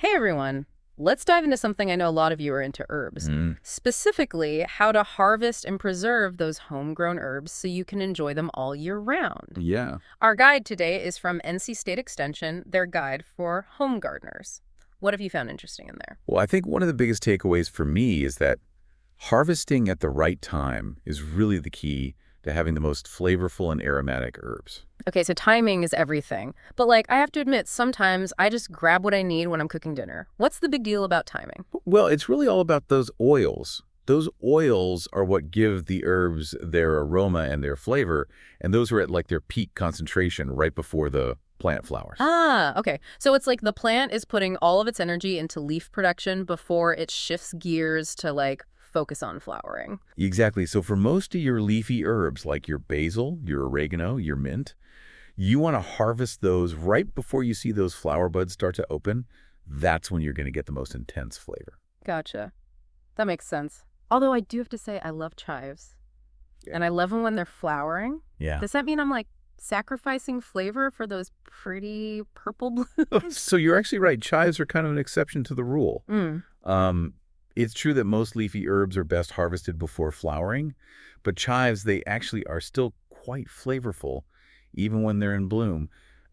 Hey everyone, let's dive into something I know a lot of you are into herbs. Specifically, how to harvest and preserve those homegrown herbs so you can enjoy them all year round. Yeah. Our guide today is from NC State Extension, their guide for home gardeners. What have you found interesting in there? Well, I think one of the biggest takeaways for me is that harvesting at the right time is really the key to having the most flavorful and aromatic herbs. Okay, so timing is everything. But I have to admit, sometimes I just grab what I need when I'm cooking dinner. What's the big deal about timing? Well, it's really all about those oils. Those oils are what give the herbs their aroma and their flavor, and those are at like their peak concentration right before the plant flowers. Ah, okay. So it's like the plant is putting all of its energy into leaf production before it shifts gears to focus on flowering. Exactly. So for most of your leafy herbs, like your basil, your oregano, your mint, you want to harvest those right before you see those flower buds start to open. That's when you're going to get the most intense flavor. Gotcha. That makes sense. Although I do have to say I love chives. Yeah. And I love them when they're flowering. Yeah. Does that mean I'm sacrificing flavor for those pretty purple blooms? So you're actually right. Chives are kind of an exception to the rule. It's true that most leafy herbs are best harvested before flowering, but chives, they actually are still quite flavorful, even when they're in bloom.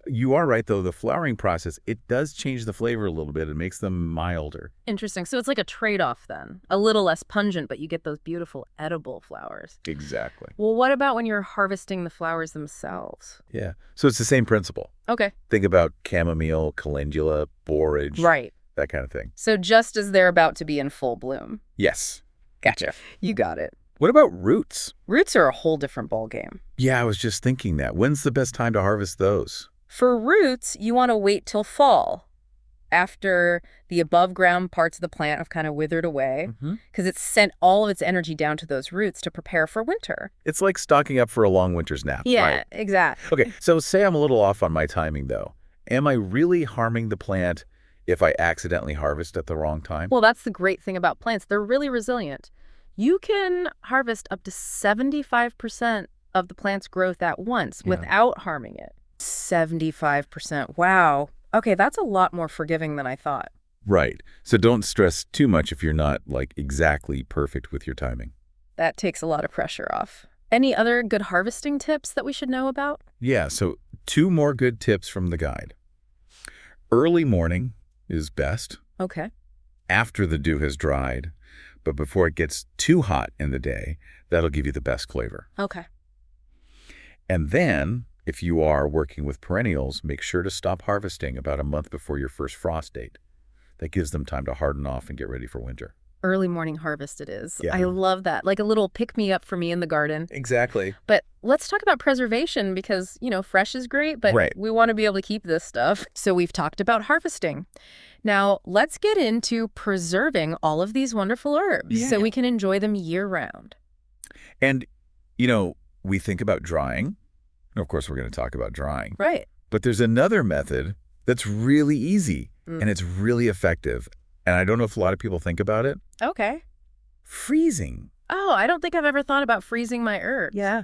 You are right, though. The flowering process, it does change the flavor a little bit. It makes them milder. Interesting. So it's like a trade-off then. A little less pungent, but you get those beautiful edible flowers. Exactly. Well, what about when you're harvesting the flowers themselves? Yeah. So it's the same principle. Okay. Think about chamomile, calendula, borage. Right. That kind of thing. So just as they're about to be in full bloom. Yes. Gotcha. You got it. What about roots? Roots are a whole different ballgame. Yeah, I was just thinking that. When's the best time to harvest those? For roots, you want to wait till fall, after the above ground parts of the plant have kind of withered away, because it's sent all of its energy down to those roots to prepare for winter. It's like stocking up for a long winter's nap. Yeah, right? exactly. Okay, so say I'm a little off on my timing, though. Am I really harming the plant if I accidentally harvest at the wrong time? Well, that's the great thing about plants. They're really resilient. You can harvest up to 75% of the plant's growth at once without harming it. 75%. Wow. Okay, that's a lot more forgiving than I thought. Right. So don't stress too much if you're not, exactly perfect with your timing. That takes a lot of pressure off. Any other good harvesting tips that we should know about? Yeah, so 2 more good tips from the guide. Early morning is best. Okay. After the dew has dried, but before it gets too hot in the day, that'll give you the best flavor. Okay. And then, if you are working with perennials, make sure to stop harvesting about a month before your first frost date. That gives them time to harden off and get ready for winter. Early morning harvest it is. Yeah. I love that. Like a little pick-me-up for me in the garden. Exactly. But let's talk about preservation because, fresh is great, but Right. we want to be able to keep this stuff. So we've talked about harvesting. Now, let's get into preserving all of these wonderful herbs so we can enjoy them year-round. And, we think about drying. Of course, we're going to talk about drying. Right. But there's another method that's really easy and it's really effective. And I don't know if a lot of people think about it. Okay. Freezing. Oh, I don't think I've ever thought about freezing my herbs. Yeah.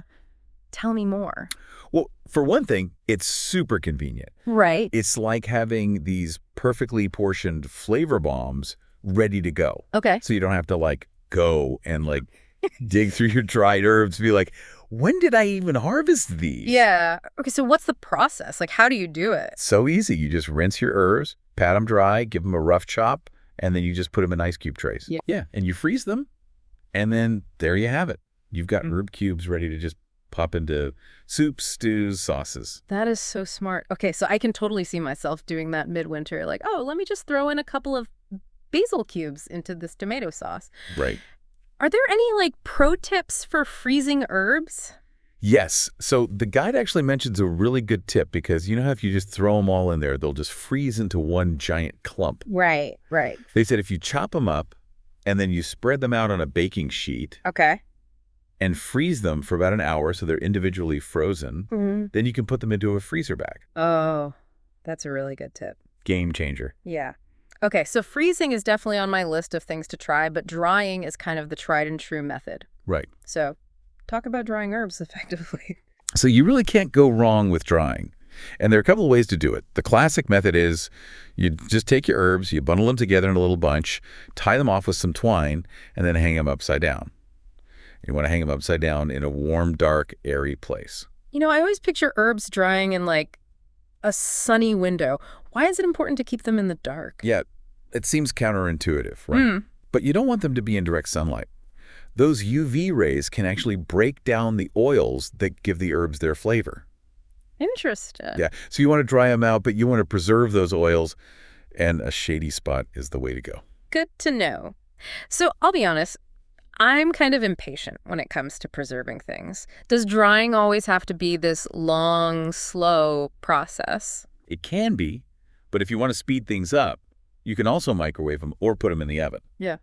Tell me more. Well, for one thing, it's super convenient. Right. It's like having these perfectly portioned flavor bombs ready to go. Okay. So you don't have to go and dig through your dried herbs and be like, when did I even harvest these? Yeah. Okay, so what's the process? How do you do it? So easy. You just rinse your herbs, pat them dry, give them a rough chop, and then you just put them in ice cube trays. Yeah. And you freeze them, and then there you have it. You've got herb cubes ready to just pop into soups, stews, sauces. That is so smart. Okay, so I can totally see myself doing that midwinter. Let me just throw in a couple of basil cubes into this tomato sauce. Right. Are there any pro tips for freezing herbs? Yes. So the guide actually mentions a really good tip because how if you just throw them all in there, they'll just freeze into one giant clump. Right. They said if you chop them up and then you spread them out on a baking sheet Okay. and freeze them for about an hour so they're individually frozen, then you can put them into a freezer bag. Oh, that's a really good tip. Game changer. Yeah. Okay, so freezing is definitely on my list of things to try, but drying is kind of the tried and true method. Right. So talk about drying herbs effectively. So you really can't go wrong with drying. And there are a couple of ways to do it. The classic method is you just take your herbs, you bundle them together in a little bunch, tie them off with some twine, and then hang them upside down. You want to hang them upside down in a warm, dark, airy place. I always picture herbs drying in like a sunny window. Why is it important to keep them in the dark? Yeah, it seems counterintuitive, right? But you don't want them to be in direct sunlight. Those UV rays can actually break down the oils that give the herbs their flavor. Interesting. Yeah, so you want to dry them out, but you want to preserve those oils, and a shady spot is the way to go. Good to know. So I'll be honest, I'm kind of impatient when it comes to preserving things. Does drying always have to be this long, slow process? It can be, but if you want to speed things up, you can also microwave them or put them in the oven. Yeah.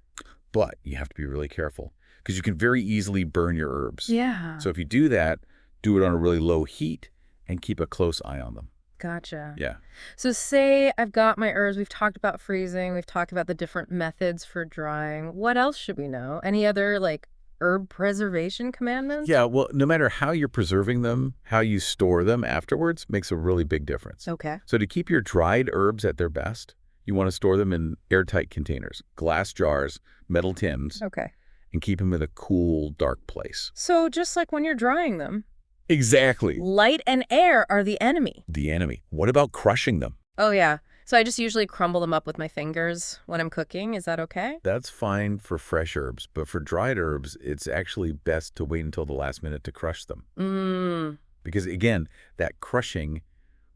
But you have to be really careful because you can very easily burn your herbs. Yeah. So if you do that, do it on a really low heat and keep a close eye on them. Gotcha. Yeah. So say I've got my herbs. We've talked about freezing. We've talked about the different methods for drying. What else should we know? Any other herb preservation commandments? Yeah, well, no matter how you're preserving them, how you store them afterwards makes a really big difference. Okay. So to keep your dried herbs at their best, you want to store them in airtight containers, glass jars, metal tins, Okay. and keep them in a cool, dark place. So just like when you're drying them, Exactly. light and air are the enemy. The enemy. What about crushing them? Oh, yeah. So I just usually crumble them up with my fingers when I'm cooking. Is that okay? That's fine for fresh herbs, but for dried herbs, it's actually best to wait until the last minute to crush them. Because again, that crushing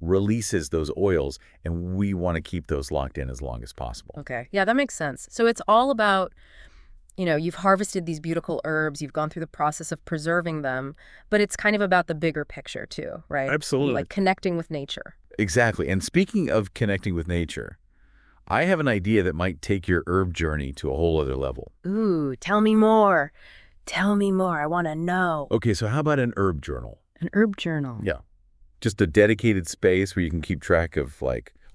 releases those oils, and we want to keep those locked in as long as possible. Okay. Yeah, that makes sense. So it's all about, you've harvested these beautiful herbs, you've gone through the process of preserving them, but it's kind of about the bigger picture too, right? Absolutely. Like connecting with nature. Exactly. And speaking of connecting with nature, I have an idea that might take your herb journey to a whole other level. Ooh, tell me more. Tell me more. I want to know. Okay, so how about an herb journal? An herb journal. Yeah. Just a dedicated space where you can keep track of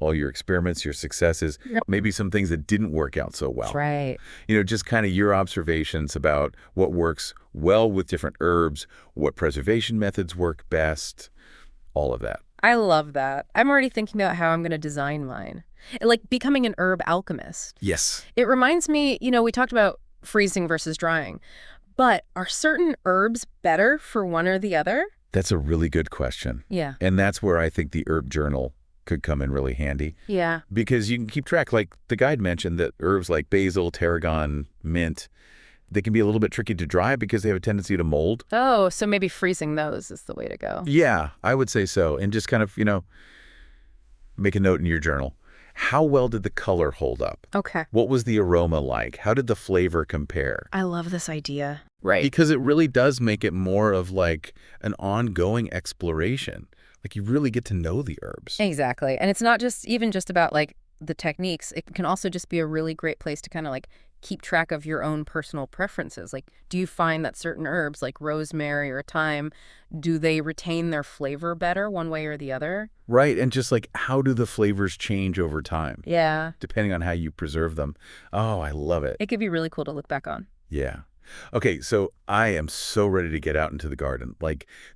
all your experiments, your successes, maybe some things that didn't work out so well. That's right. Just kind of your observations about what works well with different herbs, what preservation methods work best, all of that. I love that. I'm already thinking about how I'm going to design mine. Like becoming an herb alchemist. Yes. It reminds me, we talked about freezing versus drying, but are certain herbs better for one or the other? That's a really good question. Yeah. And that's where I think the herb journal could come in really handy. Yeah. Because you can keep track, like the guide mentioned, that herbs like basil, tarragon, mint, they can be a little bit tricky to dry because they have a tendency to mold. Oh, so maybe freezing those is the way to go. Yeah, I would say so. And just kind of, make a note in your journal. How well did the color hold up? Okay. What was the aroma like? How did the flavor compare? I love this idea. Right. Because it really does make it more of like an ongoing exploration. Like you really get to know the herbs. Exactly. And it's not even just about the techniques. It can also just be a really great place to kind of keep track of your own personal preferences. Like, do you find that certain herbs like rosemary or thyme, do they retain their flavor better one way or the other? Right. And just how do the flavors change over time? Yeah. Depending on how you preserve them. Oh, I love it. It could be really cool to look back on. Yeah. Okay, so I am so ready to get out into the garden.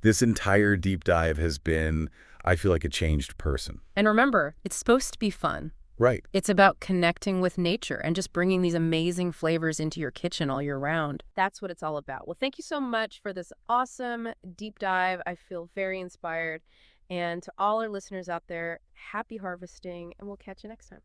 This entire deep dive has been, I feel like a changed person. And remember, it's supposed to be fun. Right. It's about connecting with nature and just bringing these amazing flavors into your kitchen all year round. That's what it's all about. Well, thank you so much for this awesome deep dive. I feel very inspired. And to all our listeners out there, happy harvesting, and we'll catch you next time.